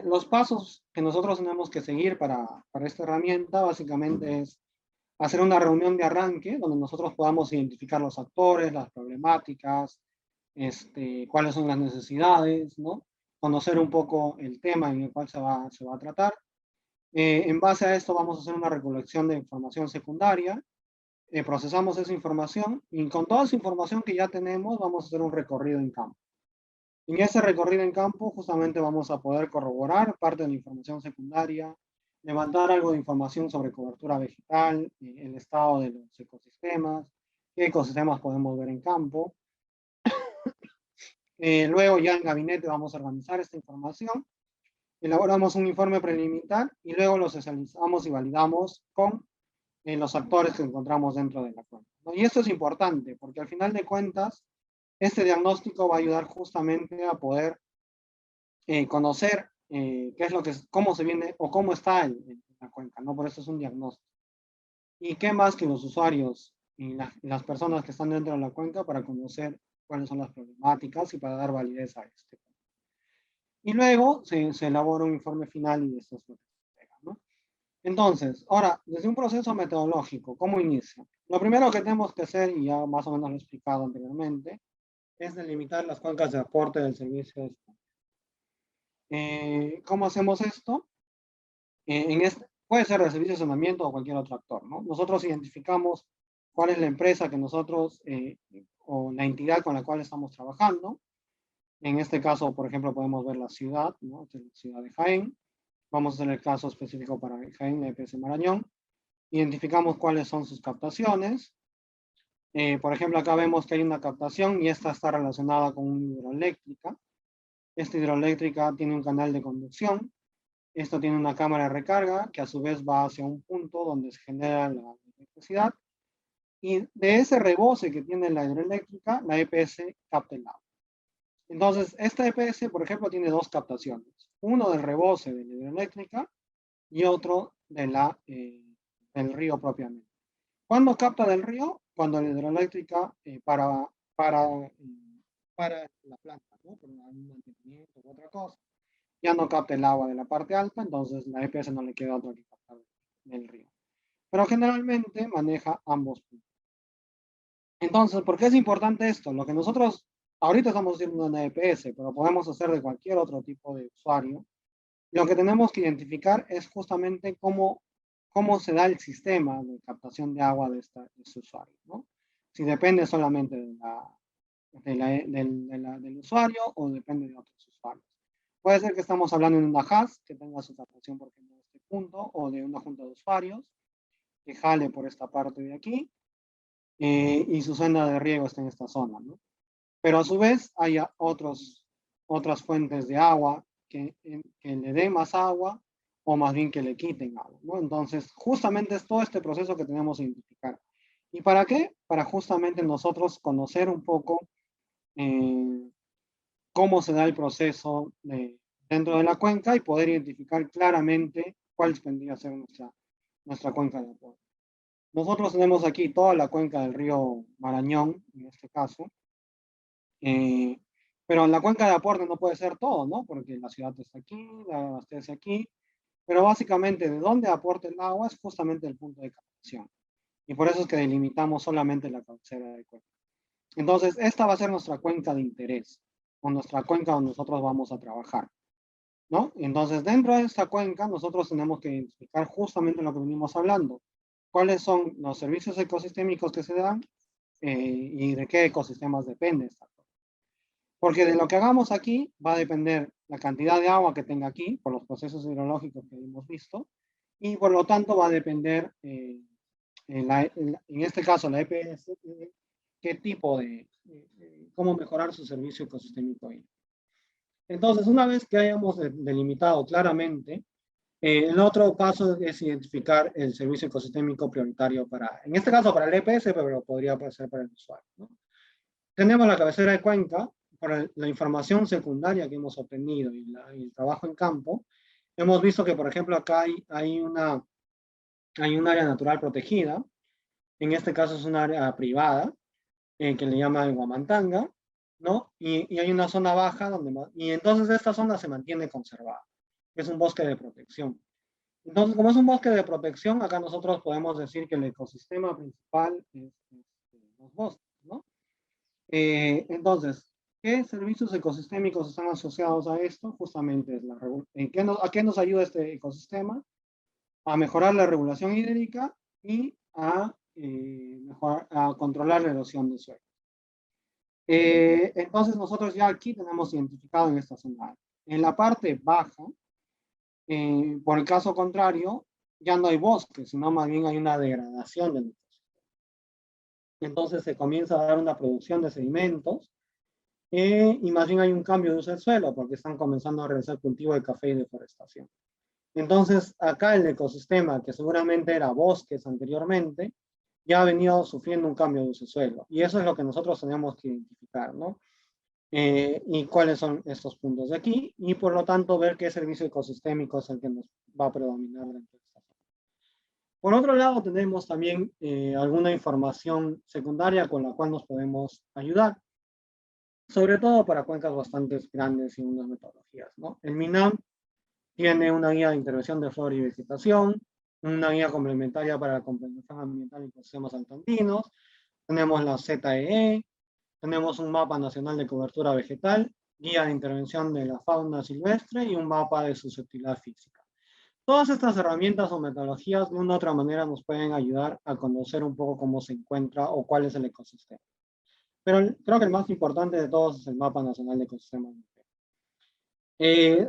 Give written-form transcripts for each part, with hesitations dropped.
Los pasos que nosotros tenemos que seguir para esta herramienta básicamente es hacer una reunión de arranque donde nosotros podamos identificar los actores, las problemáticas, cuáles son las necesidades, ¿no? Conocer un poco el tema en el cual se va a tratar. En base a esto vamos a hacer una recolección de información secundaria, procesamos esa información y con toda esa información que ya tenemos vamos a hacer un recorrido en campo. En ese recorrido en campo justamente vamos a poder corroborar parte de la información secundaria, levantar algo de información sobre cobertura vegetal, el estado de los ecosistemas, qué ecosistemas podemos ver en campo. Luego ya en gabinete vamos a organizar esta información, elaboramos un informe preliminar y luego lo socializamos y validamos con los actores que encontramos dentro de la cuenca, ¿no? Y esto es importante porque al final de cuentas, este diagnóstico va a ayudar justamente a poder conocer qué es lo que, cómo se viene o cómo está en la cuenca, ¿no? Por eso es un diagnóstico. Y qué más que los usuarios y las personas que están dentro de la cuenca para conocer cuáles son las problemáticas y para dar validez a este. Y luego se elabora un informe final y esto es lo que se entrega, ¿no? Entonces, ahora, desde un proceso metodológico, ¿cómo inicia? Lo primero que tenemos que hacer, y ya más o menos lo he explicado anteriormente, es delimitar las cuencas de aporte del servicio. ¿Cómo hacemos esto? Puede ser de servicio de saneamiento o cualquier otro actor, ¿no? Nosotros identificamos cuál es la empresa que nosotros, o la entidad con la cual estamos trabajando. En este caso, por ejemplo, podemos ver la ciudad, ¿no? La ciudad de Jaén. Vamos a hacer el caso específico para Jaén, la EPS Marañón. Identificamos cuáles son sus captaciones. Por ejemplo, acá vemos que hay una captación y esta está relacionada con una hidroeléctrica. Esta hidroeléctrica tiene un canal de conducción. Esto tiene una cámara de recarga que a su vez va hacia un punto donde se genera la electricidad. Y de ese rebose que tiene la hidroeléctrica, la EPS capta el agua. Entonces, esta EPS, por ejemplo, tiene dos captaciones. Uno del rebose de la hidroeléctrica y otro del río propiamente. ¿Cuándo capta del río? Cuando la hidroeléctrica para la planta, ¿no? Por un mantenimiento u otra cosa. Ya no capta el agua de la parte alta, entonces la EPS no le queda otra que captar del río. Pero generalmente maneja ambos puntos. Entonces, ¿por qué es importante esto? Lo que nosotros ahorita estamos haciendo una EPS, pero podemos hacer de cualquier otro tipo de usuario. Lo que tenemos que identificar es justamente cómo se da el sistema de captación de agua de este usuario, ¿no? Si depende solamente del usuario o depende de otros usuarios. Puede ser que estamos hablando de una HAS que tenga su captación, por ejemplo, en este punto, o de una junta de usuarios que jale por esta parte de aquí y su senda de riego está en esta zona, ¿no? Pero a su vez hay otras fuentes de agua que le den más agua o más bien que le quiten agua, ¿no? Entonces, justamente es todo este proceso que tenemos que identificar. ¿Y para qué? Para justamente nosotros conocer un poco cómo se da el proceso dentro de la cuenca y poder identificar claramente cuál tendría que ser nuestra cuenca de aporte. Nosotros tenemos aquí toda la cuenca del río Marañón, en este caso, pero la cuenca de aporte no puede ser todo, ¿no? Porque la ciudad está aquí, la abastece aquí, pero básicamente de dónde aporta el agua es justamente el punto de captación. Y por eso es que delimitamos solamente la cabecera de cuenca. Entonces, esta va a ser nuestra cuenca de interés, o nuestra cuenca donde nosotros vamos a trabajar, ¿no? Entonces, dentro de esta cuenca, nosotros tenemos que identificar justamente lo que venimos hablando. ¿Cuáles son los servicios ecosistémicos que se dan y de qué ecosistemas depende esta cosa? Porque de lo que hagamos aquí va a depender la cantidad de agua que tenga aquí, por los procesos hidrológicos que hemos visto, y por lo tanto va a depender, en este caso, la EPS, qué tipo cómo mejorar su servicio ecosistémico ahí. Entonces, una vez que hayamos delimitado claramente, el otro paso es identificar el servicio ecosistémico prioritario en este caso para el EPS, pero podría ser para el usuario, ¿no? Tenemos la cabecera de cuenca, por la información secundaria que hemos obtenido y el trabajo en campo. Hemos visto que, por ejemplo, acá hay un área natural protegida. En este caso es un área privada, que le llaman Huamantanga, ¿no? Y hay una zona baja y entonces esta zona se mantiene conservada. Es un bosque de protección. Entonces, como es un bosque de protección, acá nosotros podemos decir que el ecosistema principal es los bosques, ¿no? Entonces, ¿qué servicios ecosistémicos están asociados a esto? Justamente es ¿a qué nos ayuda este ecosistema? A mejorar la regulación hídrica y a controlar la erosión del suelo. Entonces, nosotros ya aquí tenemos identificado en esta zona. En la parte baja, por el caso contrario, ya no hay bosque, sino más bien hay una degradación del ecosistema. Entonces se comienza a dar una producción de sedimentos y más bien hay un cambio de uso del suelo porque están comenzando a realizar cultivo de café y deforestación. Entonces acá el ecosistema, que seguramente era bosques anteriormente, ya ha venido sufriendo un cambio de uso del suelo. Y eso es lo que nosotros tenemos que identificar, ¿no? Y cuáles son estos puntos de aquí, y por lo tanto ver qué servicio ecosistémico es el que nos va a predominar dentro de esta zona. Por otro lado, tenemos también alguna información secundaria con la cual nos podemos ayudar, sobre todo para cuencas bastante grandes y unas metodologías, ¿no? El MINAM tiene una guía de intervención de flora y vegetación, una guía complementaria para la compensación ambiental en ecosistemas altoandinos, tenemos la ZEE, tenemos un mapa nacional de cobertura vegetal, guía de intervención de la fauna silvestre y un mapa de susceptibilidad física. Todas estas herramientas o metodologías de una u otra manera nos pueden ayudar a conocer un poco cómo se encuentra o cuál es el ecosistema. Pero creo que el más importante de todos es el mapa nacional de ecosistemas.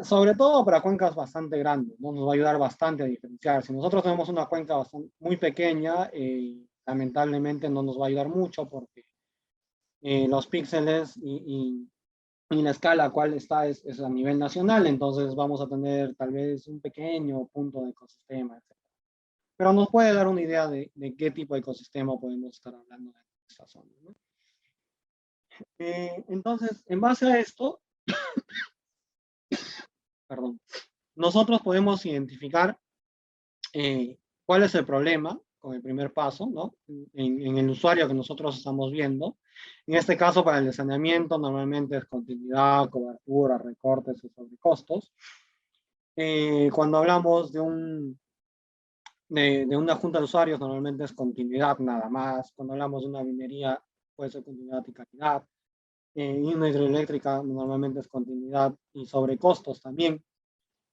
Sobre todo para cuencas bastante grandes, ¿no? Nos va a ayudar bastante a diferenciar. Si nosotros tenemos una cuenca muy pequeña, lamentablemente no nos va a ayudar mucho porque los píxeles y la escala cual está es a nivel nacional, entonces vamos a tener tal vez un pequeño punto de ecosistema, etc. Pero nos puede dar una idea de qué tipo de ecosistema podemos estar hablando en esta zona, ¿no? Entonces, en base a esto, perdón, nosotros podemos identificar cuál es el problema con el primer paso, ¿no? En el usuario que nosotros estamos viendo. En este caso, para el saneamiento, normalmente es continuidad, cobertura, recortes y sobrecostos. Cuando hablamos de una junta de usuarios, normalmente es continuidad nada más. Cuando hablamos de una minería, puede ser continuidad y calidad. Y una hidroeléctrica normalmente es continuidad y sobrecostos también,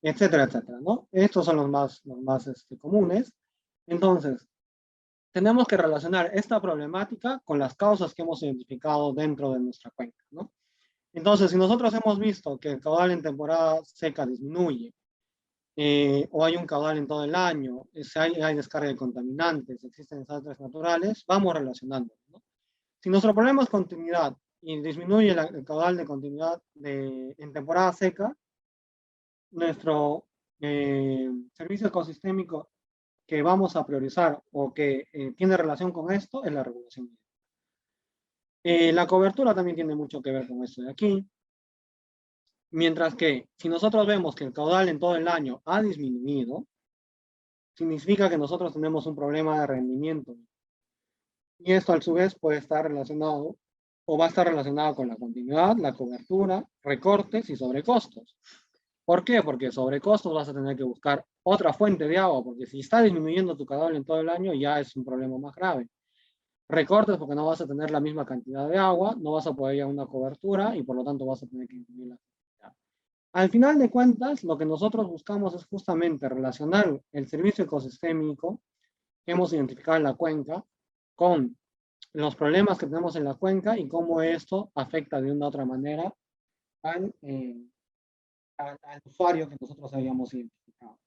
etcétera, etcétera, ¿no? Estos son los más comunes. Entonces, tenemos que relacionar esta problemática con las causas que hemos identificado dentro de nuestra cuenca, ¿no? Entonces, si nosotros hemos visto que el caudal en temporada seca disminuye, o hay un caudal en todo el año, hay descarga de contaminantes, existen desastres naturales, vamos relacionando, ¿no? Si nuestro problema es continuidad y disminuye el caudal de continuidad en temporada seca, nuestro servicio ecosistémico que vamos a priorizar o que tiene relación con esto es la regulación. La cobertura también tiene mucho que ver con esto de aquí. Mientras que si nosotros vemos que el caudal en todo el año ha disminuido, significa que nosotros tenemos un problema de rendimiento. Y esto a su vez puede estar relacionado o va a estar relacionado con la continuidad, la cobertura, recortes y sobrecostos. ¿Por qué? Porque sobrecostos vas a tener que buscar otra fuente de agua, porque si está disminuyendo tu caudal en todo el año ya es un problema más grave. Recortes porque no vas a tener la misma cantidad de agua, no vas a poder ir a una cobertura y por lo tanto vas a tener que incluir la cantidad. Al final de cuentas, lo que nosotros buscamos es justamente relacionar el servicio ecosistémico que hemos identificado en la cuenca con los problemas que tenemos en la cuenca y cómo esto afecta de una u otra manera al, al usuario que nosotros habíamos identificado.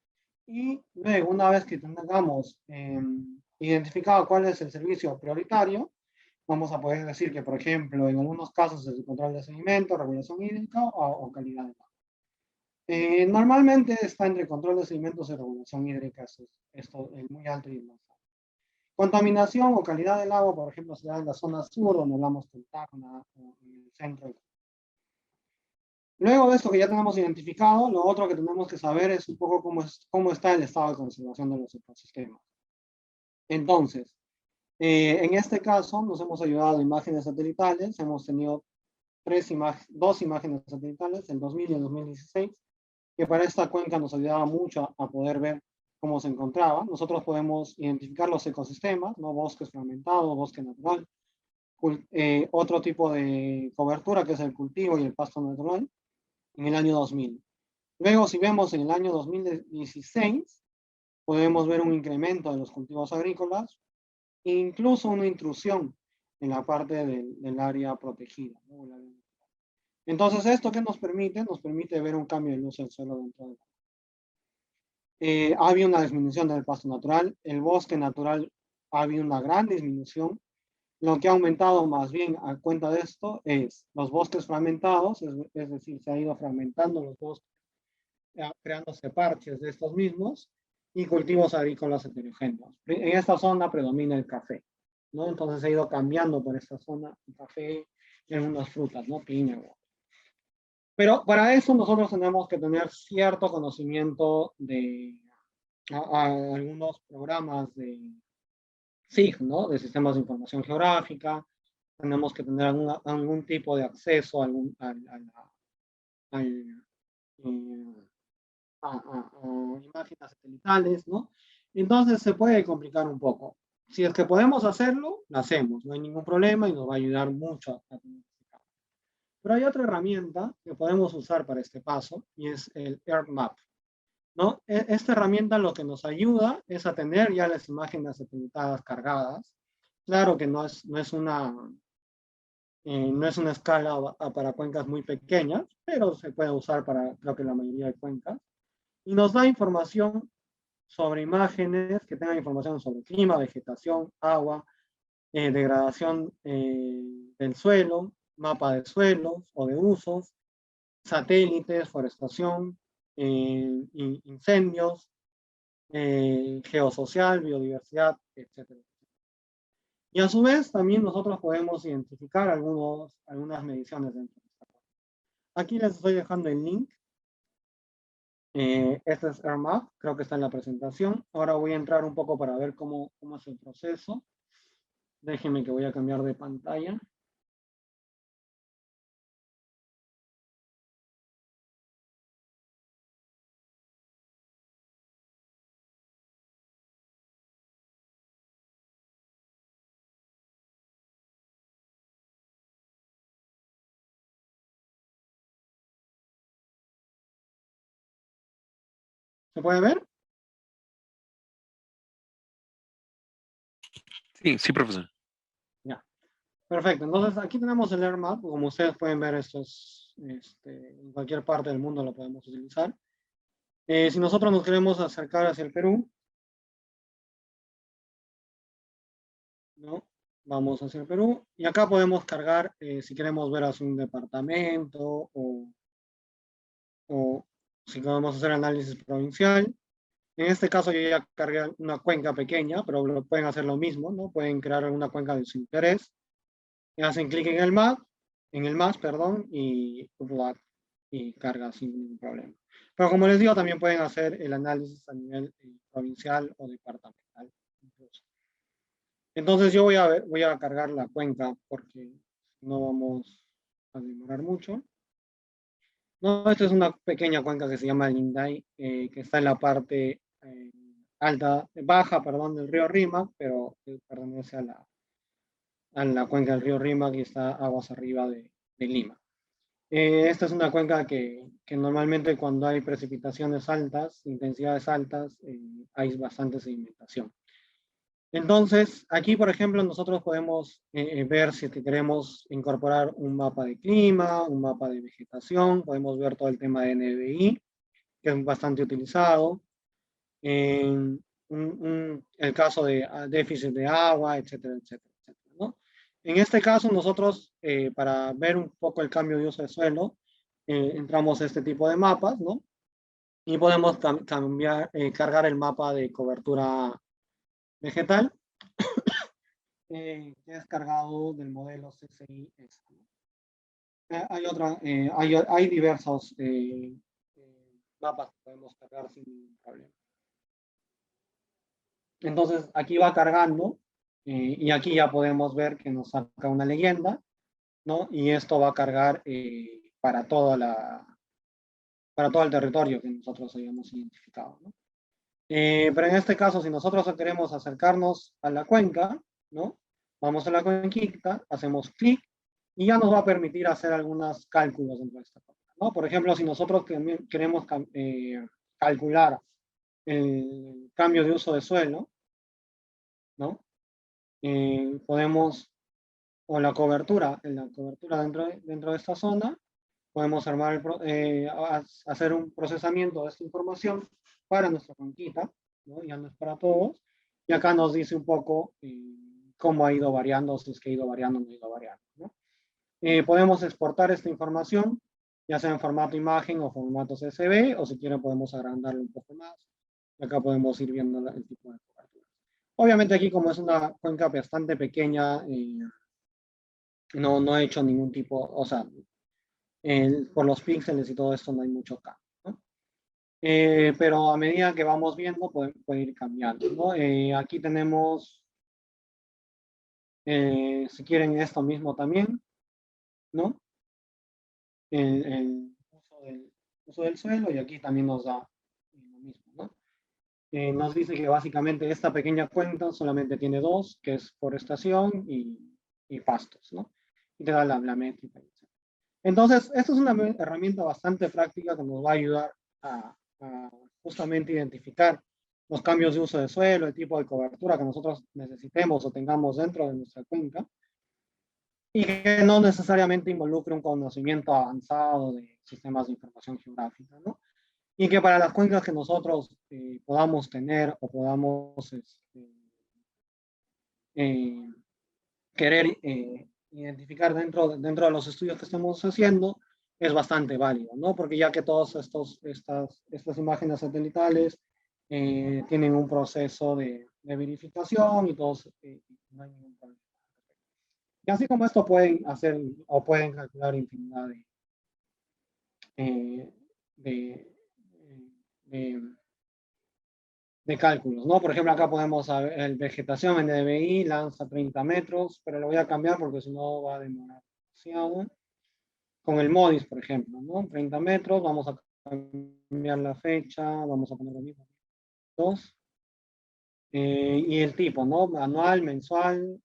Y luego, una vez que tengamos identificado cuál es el servicio prioritario, vamos a poder decir que, por ejemplo, en algunos casos es el control de sedimento, regulación hídrica o calidad de agua. Normalmente está entre control de sedimentos y regulación hídrica, esto es muy alto y más alto. Contaminación o calidad del agua, por ejemplo, se da en la zona sur, donde hablamos del Tacna, o en el centro. Luego de esto que ya tenemos identificado, lo otro que tenemos que saber es un poco cómo está el estado de conservación de los ecosistemas. Entonces, en este caso nos hemos ayudado a imágenes satelitales, hemos tenido dos imágenes satelitales, el 2000 y el 2016, que para esta cuenca nos ayudaba mucho a poder ver cómo se encontraba. Nosotros podemos identificar los ecosistemas, ¿no? Bosques fragmentados, bosque natural, otro tipo de cobertura que es el cultivo y el pasto natural en el año 2000. Luego, si vemos en el año 2016, podemos ver un incremento de los cultivos agrícolas e incluso una intrusión en la parte del área protegida, ¿no? Entonces, ¿esto qué nos permite? Nos permite ver un cambio de uso del suelo dentro de ha habido una disminución del pasto natural, el bosque natural ha habido una gran disminución. Lo que ha aumentado más bien a cuenta de esto es los bosques fragmentados, es decir, se ha ido fragmentando los bosques, creándose parches de estos mismos, y cultivos agrícolas heterogéneos. En esta zona predomina el café, ¿no? Entonces se ha ido cambiando por esta zona el café y algunas frutas, ¿no? Piña. Pero para eso nosotros tenemos que tener cierto conocimiento de algunos programas de SIG, ¿no? De sistemas de información geográfica. Tenemos que tener algún tipo de acceso a imágenes satelitales, ¿no? Entonces se puede complicar un poco. Si es que podemos hacerlo, lo hacemos, no hay ningún problema y nos va a ayudar mucho a tener este cambio. Pero hay otra herramienta que podemos usar para este paso y es el EarthMap, ¿no? Esta herramienta lo que nos ayuda es a tener ya las imágenes satelitales cargadas. Claro que no es una escala para cuencas muy pequeñas, pero se puede usar para creo que la mayoría de cuencas. Y nos da información sobre imágenes que tengan información sobre clima, vegetación, agua, degradación del suelo, mapa de suelos o de usos, satélites, forestación, incendios, geosocial, biodiversidad, etcétera. Y a su vez también nosotros podemos identificar algunas mediciones dentro de esta cosa. Aquí les estoy dejando el link. Este es EarthMap, creo que está en la presentación. Ahora voy a entrar un poco para ver cómo es el proceso. Déjenme que voy a cambiar de pantalla. ¿Se puede ver? Sí, sí, profesor. Ya. Perfecto. Entonces aquí tenemos el EarthMap. Como ustedes pueden ver, esto es en cualquier parte del mundo lo podemos utilizar. Si nosotros nos queremos acercar hacia el Perú, ¿no? Vamos hacia el Perú y acá podemos cargar si queremos ver hacia un departamento o si queremos hacer análisis provincial. En este caso yo ya cargué una cuenca pequeña, pero pueden hacer lo mismo, ¿no? Pueden crear una cuenca de su interés. Y hacen clic en el map, perdón, y upload y carga sin ningún problema. Pero como les digo, también pueden hacer el análisis a nivel provincial o departamental. Incluso. Entonces yo voy a cargar la cuenca porque no vamos a demorar mucho. No, esta es una pequeña cuenca que se llama Linday, que está en la parte baja, perdón, del río Rímac, pero pertenece a la cuenca del río Rímac y está aguas arriba de Lima. Esta es una cuenca que normalmente cuando hay precipitaciones altas, intensidades altas, hay bastante sedimentación. Entonces, aquí, por ejemplo, nosotros podemos ver si queremos incorporar un mapa de clima, un mapa de vegetación, podemos ver todo el tema de NDVI, que es bastante utilizado, el caso de déficit de agua, etcétera, etcétera, etcétera, ¿no? En este caso, nosotros, para ver un poco el cambio de uso de suelo, entramos a este tipo de mapas, ¿no? Y podemos cargar el mapa de cobertura vegetal, que es cargado del modelo CCI. Hay diversos mapas que podemos cargar sin ningún problema. Entonces aquí va cargando y aquí ya podemos ver que nos saca una leyenda ¿no? Y esto va a cargar para para todo el territorio que nosotros hayamos identificado, ¿no? Pero en este caso, si nosotros queremos acercarnos a la cuenca, ¿no? Vamos a la cuenquita, hacemos clic y ya nos va a permitir hacer algunos cálculos dentro de esta cuenca, ¿no? Por ejemplo, si nosotros queremos calcular el cambio de uso de suelo, ¿no? Podemos, o la cobertura dentro de esta zona, podemos hacer un procesamiento de esta información para nuestra cuenquita, ¿no? Ya no es para todos. Y acá nos dice un poco cómo ha ido variando, si es que ha ido variando o no ha ido variando, ¿no? Podemos exportar esta información, ya sea en formato imagen o formato CSV, o si quieren podemos agrandarlo un poco más. Y acá podemos ir viendo el tipo de cobertura. Obviamente aquí, como es una cuenca bastante pequeña, no he hecho ningún tipo, o sea, por los píxeles y todo esto no hay mucho cambio, ¿no? Pero a medida que vamos viendo puede ir cambiando, ¿no? Aquí tenemos, si quieren esto mismo también, ¿no? El uso del suelo, y aquí también nos da lo mismo, ¿no? Nos dice que básicamente esta pequeña cuenca solamente tiene dos, que es forestación y pastos, ¿no? Y te da la métrica. Entonces, esto es una herramienta bastante práctica que nos va a ayudar a justamente identificar los cambios de uso de suelo, el tipo de cobertura que nosotros necesitemos o tengamos dentro de nuestra cuenca, y que no necesariamente involucre un conocimiento avanzado de sistemas de información geográfica, ¿no? Y que para las cuencas que nosotros podamos tener o podamos eh, querer identificar dentro de los estudios que estamos haciendo, es bastante válido, ¿no? Porque ya que todas estas imágenes satelitales tienen un proceso de verificación y todos, no hay ningún problema. Y así como esto pueden hacer o pueden calcular infinidad eh, de, de, de cálculos, ¿no? Por ejemplo, acá podemos saber el vegetación en DBI lanza 30 metros, pero lo voy a cambiar porque si no va a demorar demasiado. Con el MODIS, por ejemplo, ¿no? 30 metros, vamos a cambiar la fecha, vamos a poner lo mismo. 2. Y el tipo, ¿no? Anual, mensual,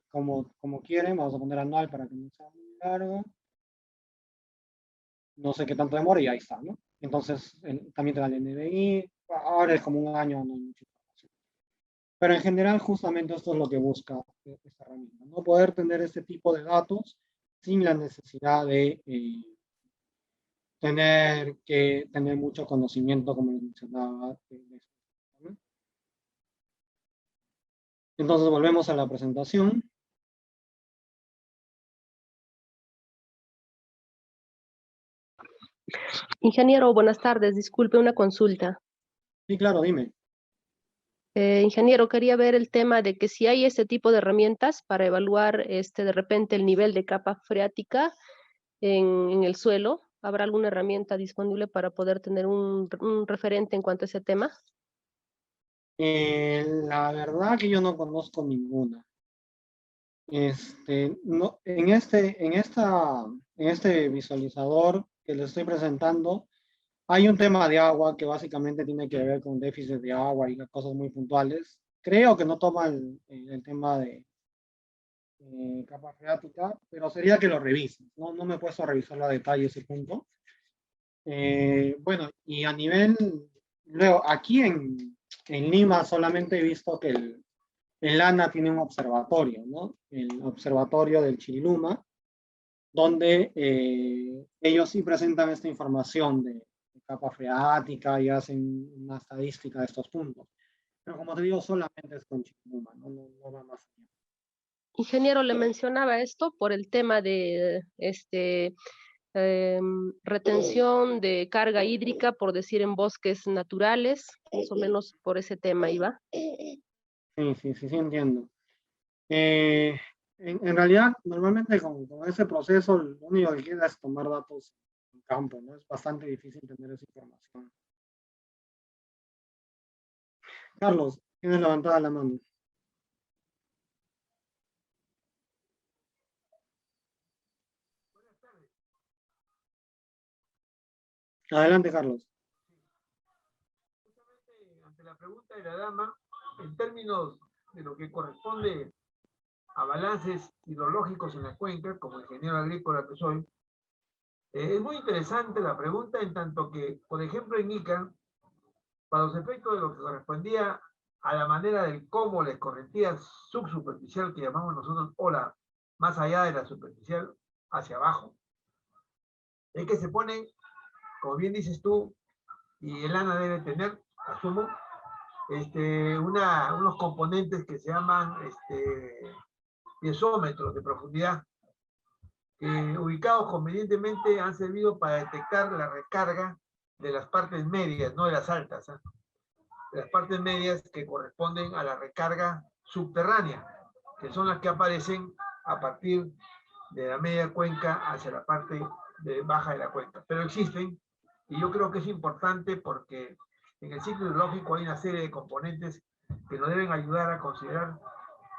como quieren, vamos a poner anual para que no sea muy largo. No sé qué tanto demora y ahí está, ¿no? Entonces, también te da el NDI, ahora es como un año, no hay mucha información. Pero en general, justamente esto es lo que busca esta herramienta, ¿no? Poder tener este tipo de datos sin la necesidad de tener que tener mucho conocimiento, como les mencionaba. ¿No? Entonces, volvemos a la presentación. Ingeniero, buenas tardes. Disculpe una consulta. Sí, claro, dime. Ingeniero, quería ver el tema de que si hay este tipo de herramientas para evaluar de repente el nivel de capa freática en el suelo. ¿Habrá alguna herramienta disponible para poder tener un referente en cuanto a ese tema? La verdad que yo no conozco ninguna. No, en este visualizador que les estoy presentando, hay un tema de agua que básicamente tiene que ver con déficit de agua y cosas muy puntuales. Creo que no toma el tema de capa freática, pero sería que lo revisen. No me he puesto a revisarlo a detalle ese punto. Bueno, y a nivel, luego, aquí en Lima solamente he visto que el ANA tiene un observatorio, ¿no? El observatorio del Chiriluma, donde ellos sí presentan esta información de capa freática y hacen una estadística de estos puntos. Pero como te digo, solamente es con Chiriluma, no va más allá. Ingeniero, le mencionaba esto por el tema de retención de carga hídrica, por decir, en bosques naturales, más o menos por ese tema iba. Sí, entiendo. En realidad, normalmente con ese proceso, lo único que queda es tomar datos en campo, ¿no? Es bastante difícil tener esa información. Carlos, tienes levantada la mano. Adelante, Carlos. Justamente ante la pregunta de la dama, en términos de lo que corresponde a balances hidrológicos en la cuenca, como ingeniero agrícola que soy, es muy interesante la pregunta en tanto que, por ejemplo, en Ica, para los efectos de lo que correspondía a la manera del cómo la escorrentía subsuperficial que llamamos nosotros, o la más allá de la superficial, hacia abajo, es que se ponen, como bien dices tú, y el ANA debe tener, asumo, unos componentes que se llaman piezómetros de profundidad, que ubicados convenientemente han servido para detectar la recarga de las partes medias, no de las altas, ¿eh? De las partes medias que corresponden a la recarga subterránea, que son las que aparecen a partir de la media cuenca hacia la parte baja de la cuenca. Pero existen, y yo creo que es importante porque en el ciclo hidrológico hay una serie de componentes que nos deben ayudar a considerar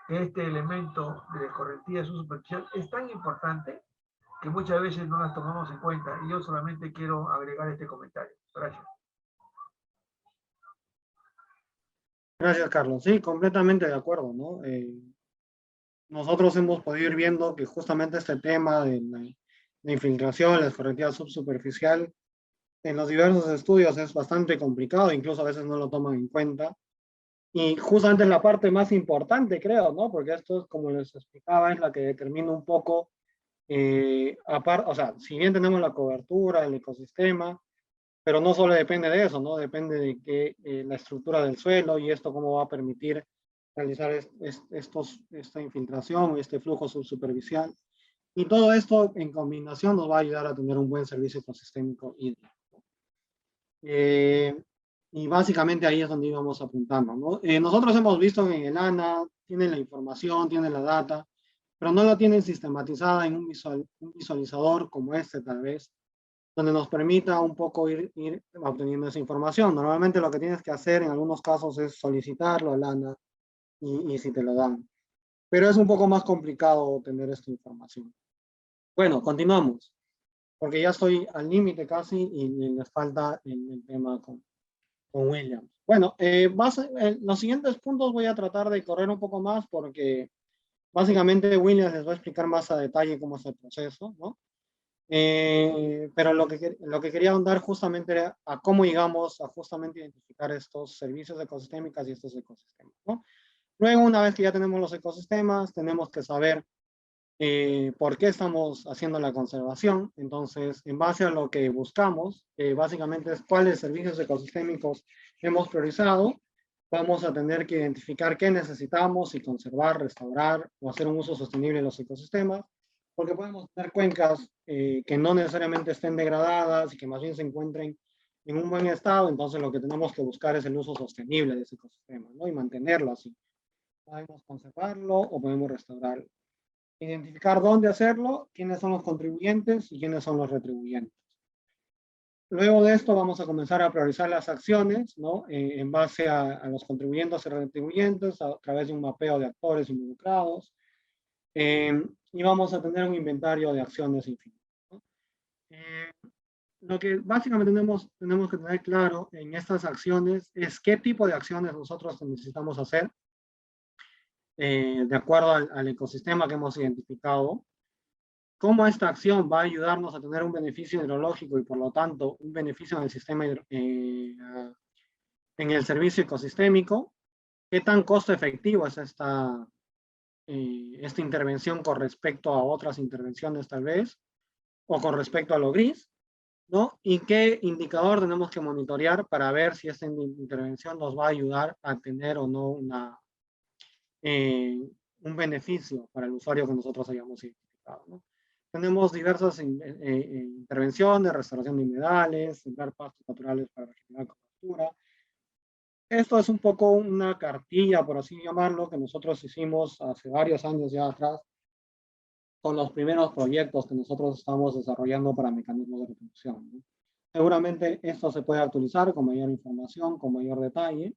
que este elemento de la escorrentía subsuperficial es tan importante que muchas veces no las tomamos en cuenta, y yo solamente quiero agregar este comentario. Gracias. Gracias, Carlos. Sí, completamente de acuerdo, ¿no? Nosotros hemos podido ir viendo que justamente este tema de la infiltración, la escorrentía subsuperficial, en los diversos estudios es bastante complicado, incluso a veces no lo toman en cuenta. Y justamente es la parte más importante, creo, ¿no? Porque esto, como les explicaba, es la que determina un poco, o sea, si bien tenemos la cobertura, el ecosistema, pero no solo depende de eso, ¿no? Depende de que la estructura del suelo y esto cómo va a permitir realizar esta infiltración, este flujo subsuperficial. Y todo esto en combinación nos va a ayudar a tener un buen servicio ecosistémico hídrico. Y básicamente ahí es donde íbamos apuntando, ¿no? Nosotros hemos visto que en el ANA tienen la información, tienen la data, pero no la tienen sistematizada en un visualizador como este tal vez, donde nos permita un poco ir obteniendo esa información. Normalmente lo que tienes que hacer en algunos casos es solicitarlo al ANA y si te lo dan. Pero es un poco más complicado tener esta información. Bueno, continuamos, porque ya estoy al límite casi y les falta el tema con Williams. Bueno, los siguientes puntos voy a tratar de correr un poco más porque básicamente Williams les va a explicar más a detalle cómo es el proceso, ¿no? Pero lo que quería ahondar justamente era a cómo llegamos a justamente identificar estos servicios ecosistémicos y estos ecosistemas, ¿no? Luego, una vez que ya tenemos los ecosistemas, tenemos que saber por qué estamos haciendo la conservación. Entonces, en base a lo que buscamos, básicamente es cuáles servicios ecosistémicos hemos priorizado, vamos a tener que identificar qué necesitamos y conservar, restaurar o hacer un uso sostenible de los ecosistemas, porque podemos tener cuencas que no necesariamente estén degradadas y que más bien se encuentren en un buen estado. Entonces, lo que tenemos que buscar es el uso sostenible de ese ecosistema, ¿no? Y mantenerlo así. Podemos conservarlo o podemos restaurarlo. Identificar dónde hacerlo, quiénes son los contribuyentes y quiénes son los retribuyentes. Luego de esto vamos a comenzar a priorizar las acciones, ¿no? En base a los contribuyentes y retribuyentes a través de un mapeo de actores involucrados. Y vamos a tener un inventario de acciones infinitas, ¿no? Lo que básicamente tenemos que tener claro en estas acciones es qué tipo de acciones nosotros necesitamos hacer de acuerdo al ecosistema que hemos identificado, cómo esta acción va a ayudarnos a tener un beneficio hidrológico y por lo tanto un beneficio en el sistema, en el servicio ecosistémico, qué tan costo efectivo es esta intervención con respecto a otras intervenciones tal vez, o con respecto a lo gris, ¿no? Y qué indicador tenemos que monitorear para ver si esta intervención nos va a ayudar a tener o no un beneficio para el usuario que nosotros hayamos identificado, ¿no? Tenemos diversas intervenciones, restauración de humedales, sembrar pastos naturales para regenerar cobertura. Esto es un poco una cartilla, por así llamarlo, que nosotros hicimos hace varios años ya atrás, con los primeros proyectos que nosotros estamos desarrollando para mecanismos de reproducción, ¿no? Seguramente esto se puede actualizar con mayor información, con mayor detalle,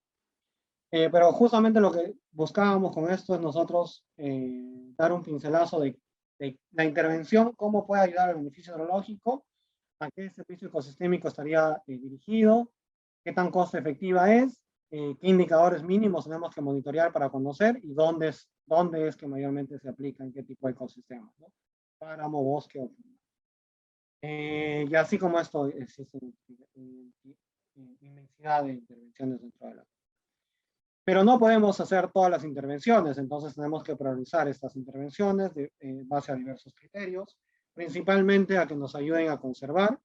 pero justamente lo que buscábamos con esto es nosotros dar un pincelazo de la intervención, cómo puede ayudar al beneficio hidrológico, a qué servicio ecosistémico estaría dirigido, qué tan costo efectiva es, qué indicadores mínimos tenemos que monitorear para conocer y dónde es que mayormente se aplica en qué tipo de ecosistemas, ¿no? Páramo, bosque o y así como esto existe inmensidad de intervenciones dentro de la. Pero no podemos hacer todas las intervenciones, entonces tenemos que priorizar estas intervenciones en base a diversos criterios, principalmente a que nos ayuden a conservar,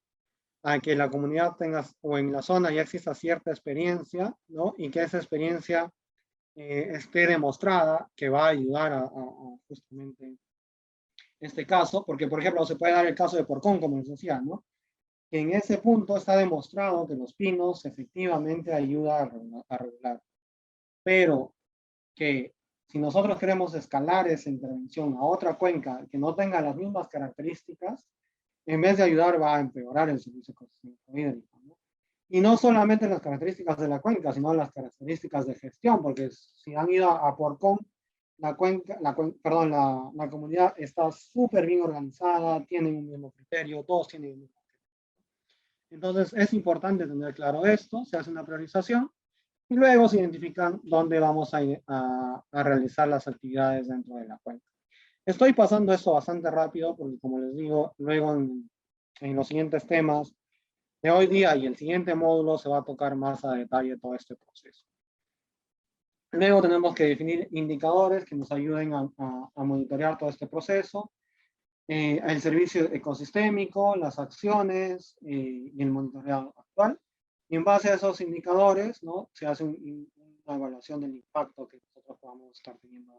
a que la comunidad tenga, o en la zona ya exista cierta experiencia, ¿no? Y que esa experiencia esté demostrada que va a ayudar a justamente este caso, porque por ejemplo se puede dar el caso de Porcón, como les decía, ¿no? Que en ese punto está demostrado que los pinos efectivamente ayudan a regular, pero que si nosotros queremos escalar esa intervención a otra cuenca que no tenga las mismas características, en vez de ayudar va a empeorar el servicio hídrico, ¿no? Y no solamente las características de la cuenca, sino las características de gestión, porque si han ido a Porcón, la comunidad está súper bien organizada, tienen un mismo criterio, todos tienen el mismo criterio. Entonces es importante tener claro esto, se hace una priorización y luego se identifican dónde vamos a realizar las actividades dentro de la cuenca. Estoy pasando esto bastante rápido porque, como les digo, luego en los siguientes temas de hoy día y el siguiente módulo se va a tocar más a detalle todo este proceso. Luego tenemos que definir indicadores que nos ayuden a monitorear todo este proceso, el servicio ecosistémico, las acciones y el monitoreo actual. Y en base a esos indicadores, ¿no? Se hace una evaluación del impacto que nosotros podamos estar teniendo.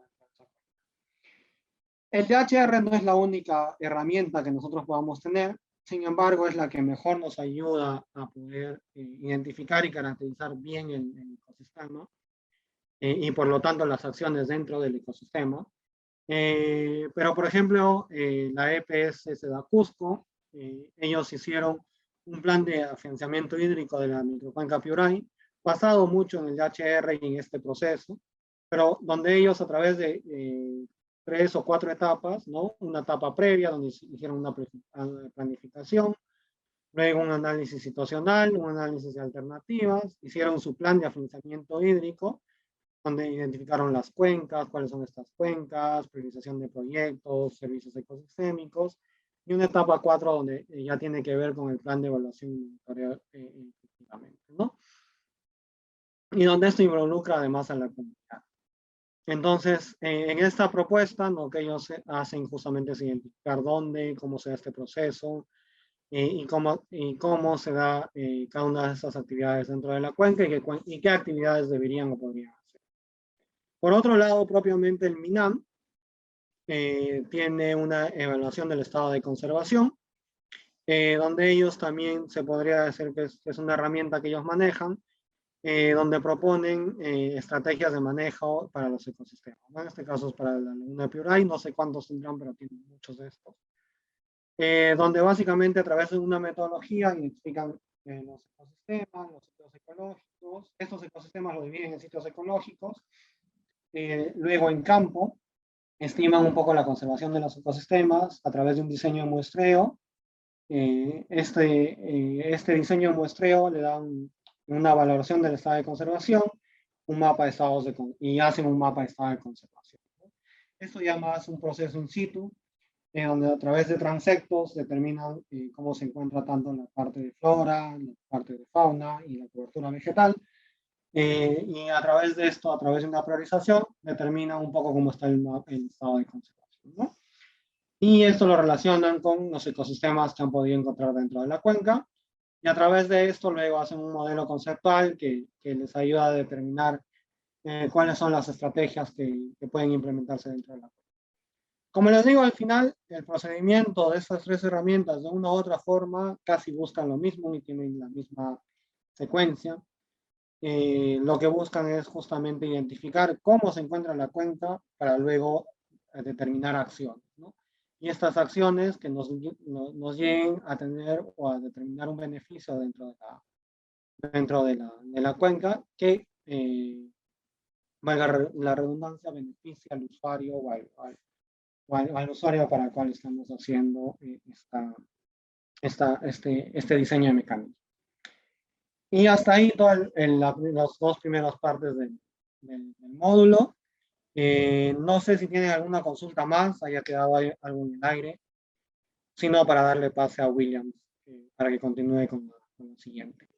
El DHR no es la única herramienta que nosotros podamos tener, sin embargo, es la que mejor nos ayuda a poder identificar y caracterizar bien el ecosistema y por lo tanto las acciones dentro del ecosistema. Pero, por ejemplo, la EPS de Cusco, ellos hicieron un plan de afianzamiento hídrico de la microcuenca Piuray, basado mucho en el DHR y en este proceso, pero donde ellos a través de 3 o 4 etapas, ¿no? Una etapa previa donde hicieron una planificación, luego un análisis situacional, un análisis de alternativas, hicieron su plan de afianzamiento hídrico, donde identificaron las cuencas, cuáles son estas cuencas, priorización de proyectos, servicios ecosistémicos, y una etapa 4 donde ya tiene que ver con el plan de evaluación efectivamente, ¿no? Y donde esto involucra además a la comunidad. Entonces, en esta propuesta, lo que ellos hacen justamente es identificar dónde, cómo se da este proceso, y cómo se da cada una de estas actividades dentro de la cuenca y qué actividades deberían o podrían hacer. Por otro lado, propiamente el MINAM tiene una evaluación del estado de conservación, donde ellos también se podría decir que es una herramienta que ellos manejan, donde proponen estrategias de manejo para los ecosistemas. En este caso es para la laguna de Piuray, no sé cuántos tendrán, pero tienen muchos de estos. Donde básicamente a través de una metodología identifican los ecosistemas, los sitios ecológicos. Estos ecosistemas los dividen en sitios ecológicos. Luego en campo, estiman un poco la conservación de los ecosistemas a través de un diseño de muestreo. Este diseño de muestreo le da una valoración del estado de conservación, un mapa de estados y hacen un mapa de estado de conservación. Esto ya más un proceso in situ, donde a través de transectos determinan cómo se encuentra tanto la parte de flora, la parte de fauna y la cobertura vegetal. Y a través de esto, a través de una priorización, determina un poco cómo está el estado de conservación, ¿no? Y esto lo relacionan con los ecosistemas que han podido encontrar dentro de la cuenca. Y a través de esto luego hacen un modelo conceptual que les ayuda a determinar cuáles son las estrategias que pueden implementarse dentro de la cuenca. Como les digo, al final, el procedimiento de estas 3 herramientas de una u otra forma casi buscan lo mismo y tienen la misma secuencia. Lo que buscan es justamente identificar cómo se encuentra la cuenca para luego determinar acciones, ¿no? Y estas acciones que nos lleguen a tener o a determinar un beneficio dentro de la cuenca que, valga la redundancia, beneficia al usuario o al usuario para el cual estamos haciendo este diseño de mecanismo. Y hasta ahí las dos primeras partes del módulo. No sé si tienen alguna consulta más, haya quedado algo en el aire, sino para darle pase a Williams para que continúe con lo siguiente.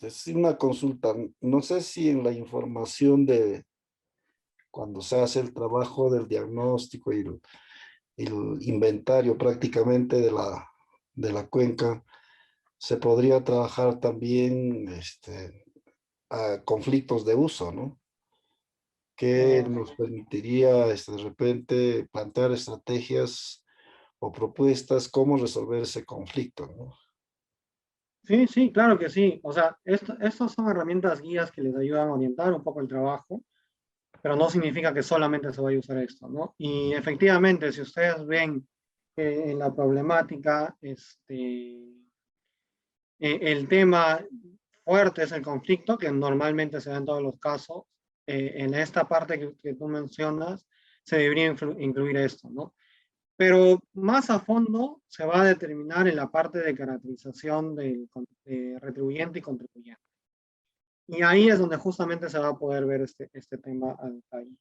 Sí, una consulta. No sé si en la información de cuando se hace el trabajo del diagnóstico y el inventario prácticamente de la cuenca, se podría trabajar también a conflictos de uso, ¿no? Que nos permitiría de repente plantear estrategias o propuestas cómo resolver ese conflicto, ¿no? Sí, sí, claro que sí. O sea, estas son herramientas guías que les ayudan a orientar un poco el trabajo, pero no significa que solamente se vaya a usar esto, ¿no? Y efectivamente, si ustedes ven en la problemática, el tema fuerte es el conflicto, que normalmente se da en todos los casos. En esta parte que tú mencionas, se debería incluir esto, ¿no? Pero más a fondo se va a determinar en la parte de caracterización de retribuyente y contribuyente. Y ahí es donde justamente se va a poder ver este tema al detalle.